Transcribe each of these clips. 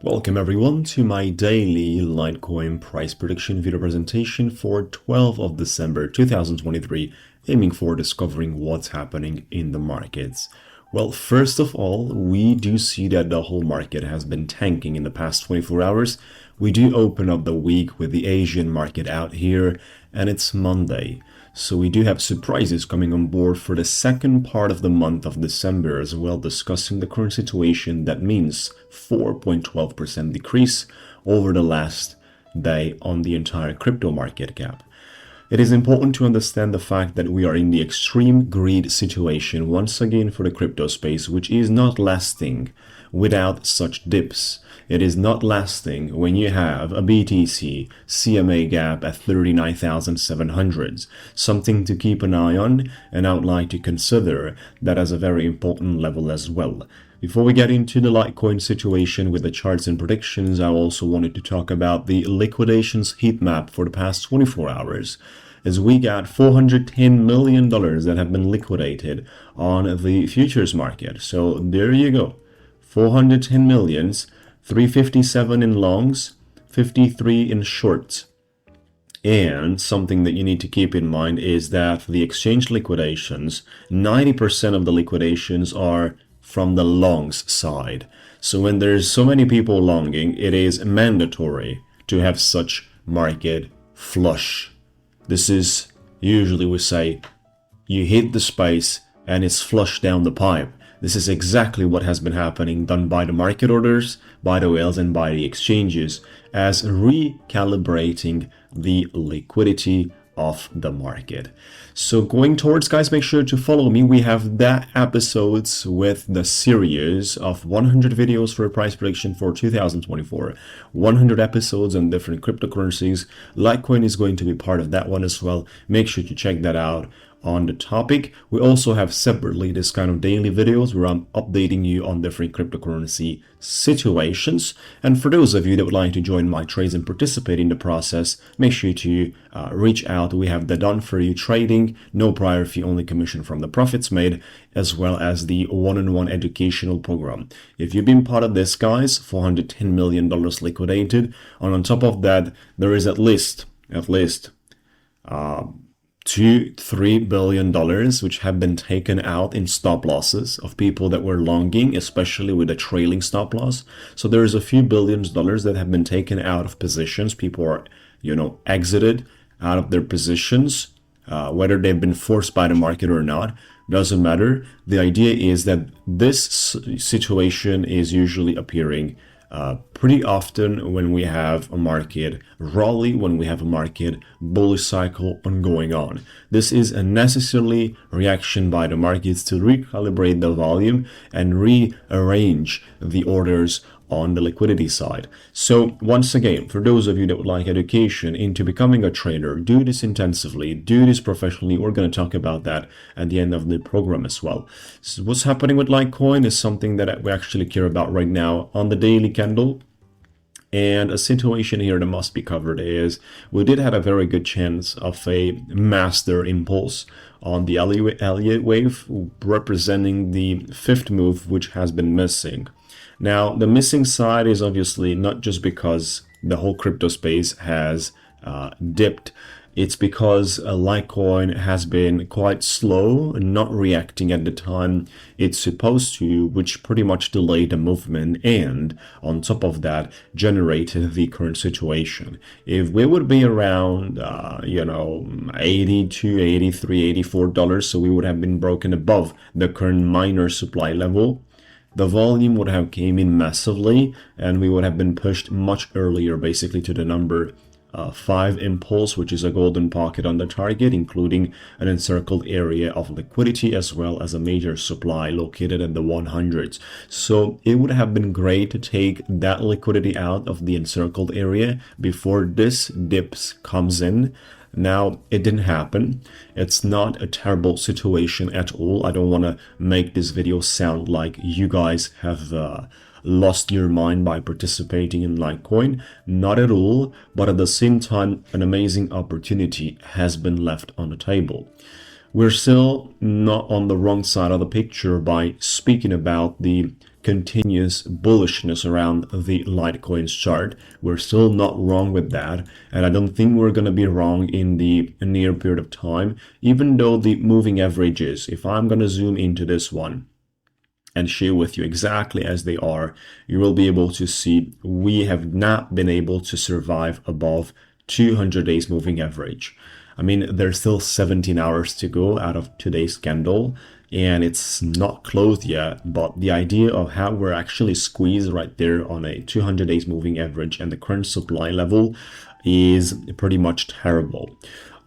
Welcome everyone to my daily Litecoin price prediction video presentation for 12th of December 2023, aiming for discovering what's happening in the markets. Well, first of all, we do see that the whole market has been tanking in the past 24 hours. We do open up the week with the Asian market out here, and it's Monday. So we do have surprises coming on board for the second part of the month of December as well, discussing the current situation. That means 4.12% decrease over the last day on the entire crypto market cap. It is important to understand the fact that we are in the extreme greed situation once again for the crypto space, which is not lasting without such dips. It is not lasting when you have a BTC CMA gap at 39,700, something to keep an eye on, and I would like to consider that as a very important level as well. Before we get into the Litecoin situation with the charts and predictions, I also wanted to talk about the liquidations heat map for the past 24 hours. As we got $410 million that have been liquidated on the futures market. So there you go, 410 millions, 357 in longs, 53 in shorts. And something that you need to keep in mind is that for the exchange liquidations, 90% of the liquidations are from the longs side. So when there's so many people longing, it is mandatory to have such market flush. This is usually we say you hit the space and it's flushed down the pipe. This is exactly what has been happening, done by the market orders, by the whales and by the exchanges, as recalibrating the liquidity of the market. So going towards, guys, make sure to follow me. We have that episodes with the series of 100 videos for a price prediction for 2024, 100 episodes on different cryptocurrencies. Litecoin is going to be part of that one as well. Make sure to check that out. On the topic, we also have separately this kind of daily videos where I'm updating you on different cryptocurrency situations. And for those of you that would like to join my trades and participate in the process, make sure to reach out. We have the done for you trading, no prior fee, only commission from the profits made, as well as the one-on-one educational program. If you've been part of this, guys, $410 million liquidated. And on top of that, there is at least $2-3 billion which have been taken out in stop losses of people that were longing, especially with a trailing stop loss. So there is a few billions of dollars that have been taken out of positions. People are, exited out of their positions, whether they've been forced by the market or not, doesn't matter. The idea is that this situation is usually appearing pretty often when we have a market rally, when we have a market bullish cycle ongoing on. This is a necessary reaction by the markets to recalibrate the volume and rearrange the orders on the liquidity side. So once again, for those of you that would like education into becoming a trader, do this intensively, do this professionally. We're going to talk about that at the end of the program as well. So what's happening with Litecoin is something that we actually care about right now on the daily candle. And a situation here that must be covered is we did have a very good chance of a master impulse on the Elliott wave, representing the fifth move, which has been missing. Now, the missing side is obviously not just because the whole crypto space has dipped. It's because Litecoin has been quite slow, not reacting at the time it's supposed to, which pretty much delayed the movement and, on top of that, generated the current situation. If we would be around, $82, $83, $84, so we would have been broken above the current minor supply level, the volume would have came in massively and we would have been pushed much earlier, basically to the number 5 impulse, which is a golden pocket on the target, including an encircled area of liquidity as well as a major supply located in the 100s. So it would have been great to take that liquidity out of the encircled area before this dips comes in. Now, it didn't happen. It's not a terrible situation at all. I don't want to make this video sound like you guys have lost your mind by participating in Litecoin. Not at all, but at the same time, an amazing opportunity has been left on the table. We're still not on the wrong side of the picture by speaking about the continuous bullishness around the Litecoin chart. We're still not wrong with that, and I don't think we're going to be wrong in the near period of time, even though the moving averages, if I'm going to zoom into this one and share with you exactly as they are, you will be able to see we have not been able to survive above 200 days moving average. I mean, there's still 17 hours to go out of today's candle, and it's not closed yet, but the idea of how we're actually squeezed right there on a 200 days moving average and the current supply level is pretty much terrible.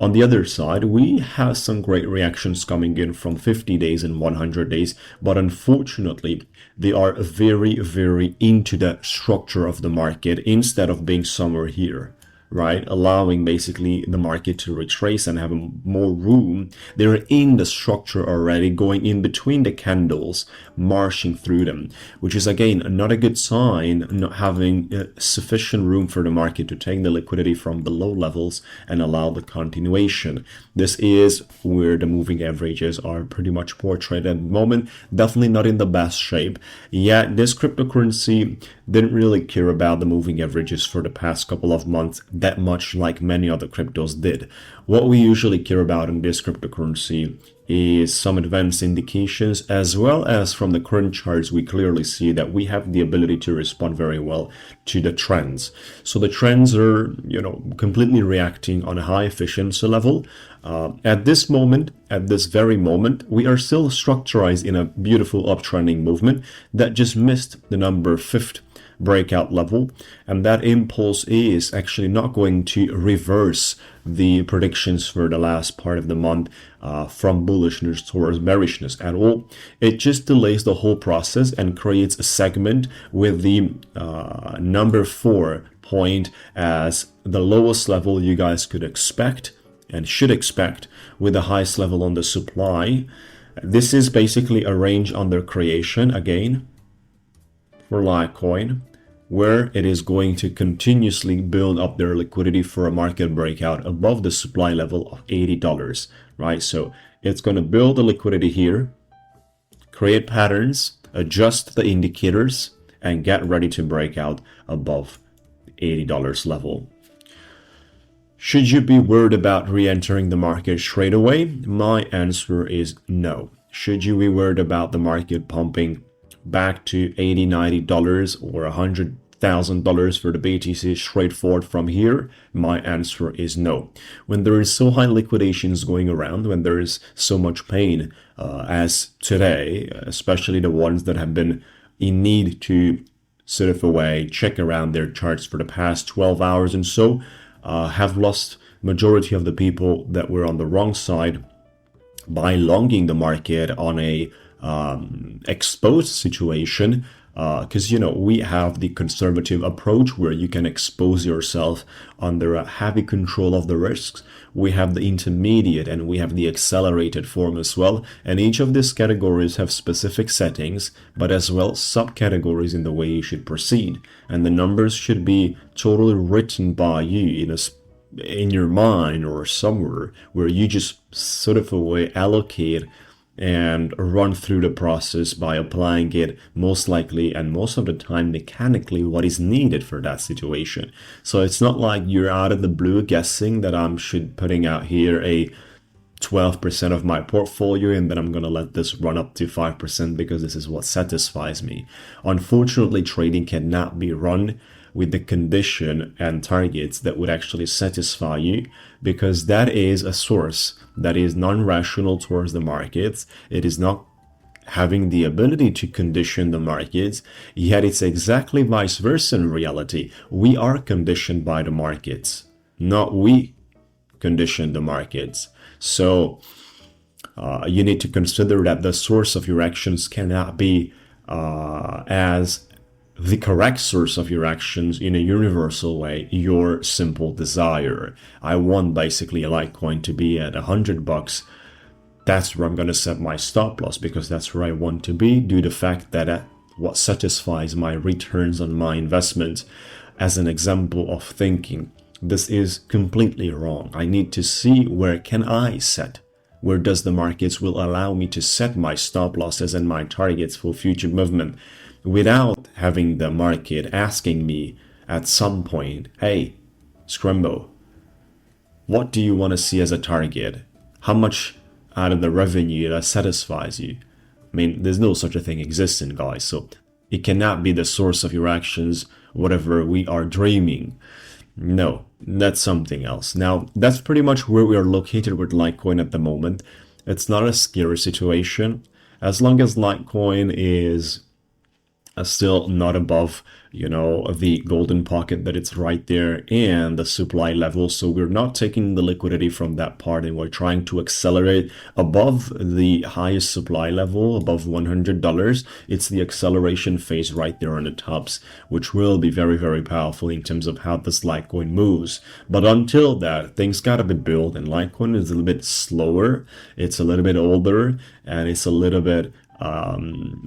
On the other side, we have some great reactions coming in from 50 days and 100 days, but unfortunately, they are very, very into the structure of the market instead of being somewhere here, right? Allowing basically the market to retrace and have more room. They're in the structure already, going in between the candles, marching through them, which is again not a good sign, not having sufficient room for the market to take the liquidity from below levels and allow the continuation. This is where the moving averages are pretty much portrayed at the moment. Definitely not in the best shape. Yet this cryptocurrency didn't really care about the moving averages for the past couple of months that much, like many other cryptos did. What we usually care about in this cryptocurrency is some advanced indications, as well as from the current charts we clearly see that we have the ability to respond very well to the trends. So the trends are, completely reacting on a high efficiency level. At this moment, at this very moment, we are still structurized in a beautiful uptrending movement that just missed the number 5th breakout level, and that impulse is actually not going to reverse the predictions for the last part of the month from bullishness towards bearishness at all. It just delays the whole process and creates a segment with the number 4 point as the lowest level you guys could expect and should expect, with the highest level on the supply. This is basically a range under creation again for Litecoin, where it is going to continuously build up their liquidity for a market breakout above the supply level of $80, right? So it's going to build the liquidity here, create patterns, adjust the indicators, and get ready to break out above $80 level. Should you be worried about re-entering the market straight away? My answer is no. Should you be worried about the market pumping back to $80, $90 or $100,000 for the BTC straightforward from here? My answer is no. When there is so high liquidations going around, when there is so much pain as today, especially the ones that have been in need to surf away, check around their charts for the past 12 hours and so, have lost majority of the people that were on the wrong side by longing the market on a exposed situation, because we have the conservative approach where you can expose yourself under a heavy control of the risks. We have the intermediate and we have the accelerated form as well, and each of these categories have specific settings, but as well subcategories in the way you should proceed, and the numbers should be totally written by you in your mind or somewhere where you just sort of a way allocate and run through the process by applying it most likely and most of the time mechanically what is needed for that situation. So it's not like you're out of the blue guessing that I'm putting out here a 12% of my portfolio and then I'm going to let this run up to 5% because this is what satisfies me. Unfortunately, trading cannot be run with the condition and targets that would actually satisfy you, because that is a source that is non-rational towards the markets. It is not having the ability to condition the markets, yet it's exactly vice versa in reality. We are conditioned by the markets, not we condition the markets. So you need to consider that the source of your actions cannot be as the correct source of your actions in a universal way, your simple desire. I want basically a Litecoin to be at $100. That's where I'm going to set my stop loss because that's where I want to be, due to the fact that what satisfies my returns on my investment. As an example of thinking, this is completely wrong. I need to see where can I set, where does the markets will allow me to set my stop losses and my targets for future movement. without having the market asking me at some point, hey, Scrembo, what do you want to see as a target? How much out of the revenue that satisfies you? I mean, there's no such a thing existing, guys. So it cannot be the source of your actions, whatever we are dreaming. No, that's something else. Now, that's pretty much where we are located with Litecoin at the moment. It's not a scary situation. As long as Litecoin is still not above, the golden pocket that it's right there and the supply level. So we're not taking the liquidity from that part, and we're trying to accelerate above the highest supply level, above $100. It's the acceleration phase right there on the tops, which will be very, very powerful in terms of how this Litecoin moves. But until that, things gotta be built, and Litecoin is a little bit slower. It's a little bit older, and it's a little bit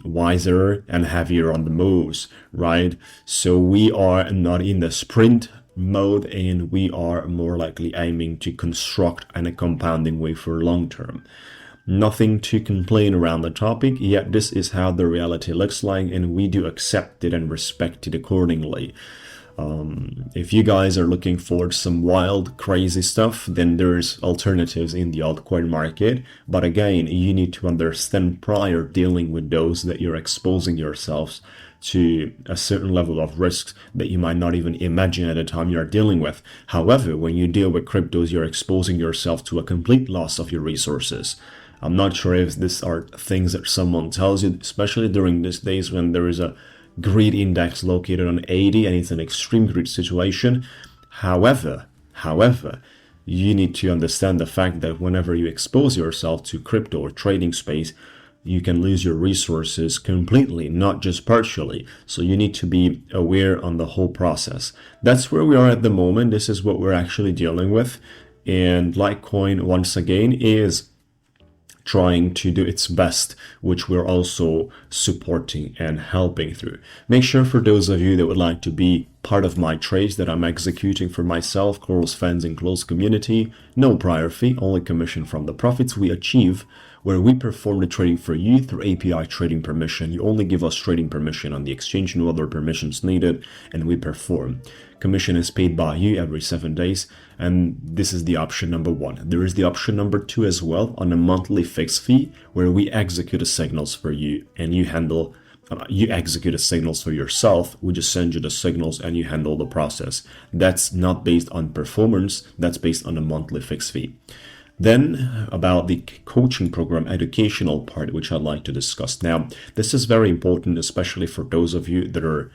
wiser and heavier on the moves, right? So we are not in the sprint mode, and we are more likely aiming to construct in a compounding way for long term. Nothing to complain around the topic, yet this is how the reality looks like, and we do accept it and respect it accordingly. If you guys are looking for some wild, crazy stuff, then there's alternatives in the altcoin market. But again, you need to understand prior dealing with those that you're exposing yourselves to a certain level of risks that you might not even imagine at the time you're dealing with. However, when you deal with cryptos, you're exposing yourself to a complete loss of your resources. I'm not sure if these are things that someone tells you, especially during these days when there is a greed index located on 80 and it's an extreme greed situation. However, you need to understand the fact that whenever you expose yourself to crypto or trading space, you can lose your resources completely, not just partially. So you need to be aware on the whole process. That's where we are at the moment. This is what we're actually dealing with. And Litecoin, once again, is trying to do its best, which we're also supporting and helping through. Make sure, for those of you that would like to be part of my trades that I'm executing for myself, close friends and close community, no prior fee, only commission from the profits we achieve, where we perform the trading for you through API trading permission. You only give us trading permission on the exchange, no other permissions needed, and we perform. Commission is paid by you every 7 days, and this is the option number 1. There is the option number 2 as well, on a monthly fixed fee, where we execute the signals for you and you execute the signals for yourself. We just send you the signals and you handle the process. That's not based on performance, that's based on a monthly fixed fee. Then about the coaching program educational part, which I'd like to discuss. Now, this is very important, especially for those of you that are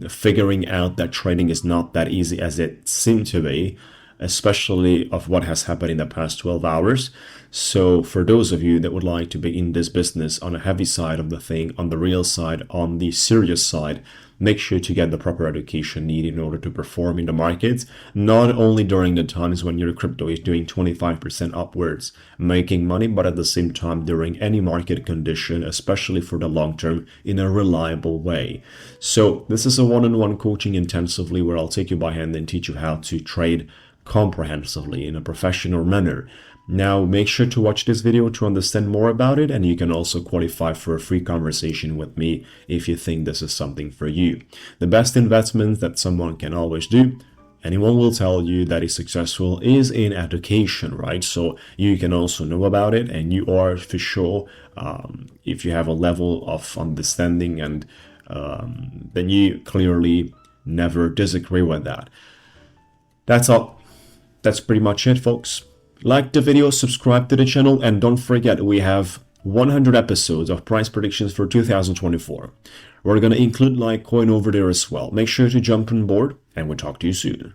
figuring out that trading is not that easy as it seemed to be, especially of what has happened in the past 12 hours. So for those of you that would like to be in this business on a heavy side of the thing, on the real side, on the serious side, make sure to get the proper education needed in order to perform in the markets, not only during the times when your crypto is doing 25% upwards, making money, but at the same time during any market condition, especially for the long term, in a reliable way. So this is a one-on-one coaching intensively where I'll take you by hand and teach you how to trade comprehensively in a professional manner. Now, make sure to watch this video to understand more about it, and you can also qualify for a free conversation with me if you think this is something for you. The best investment that someone can always do, anyone will tell you that is successful, is in education, right? So you can also know about it, and you are for sure, if you have a level of understanding, and then you clearly never disagree with that. That's all. That's pretty much it, folks. Like the video, subscribe to the channel, and don't forget we have 100 episodes of price predictions for 2024. We're going to include Litecoin over there as well. Make sure to jump on board, and we'll talk to you soon.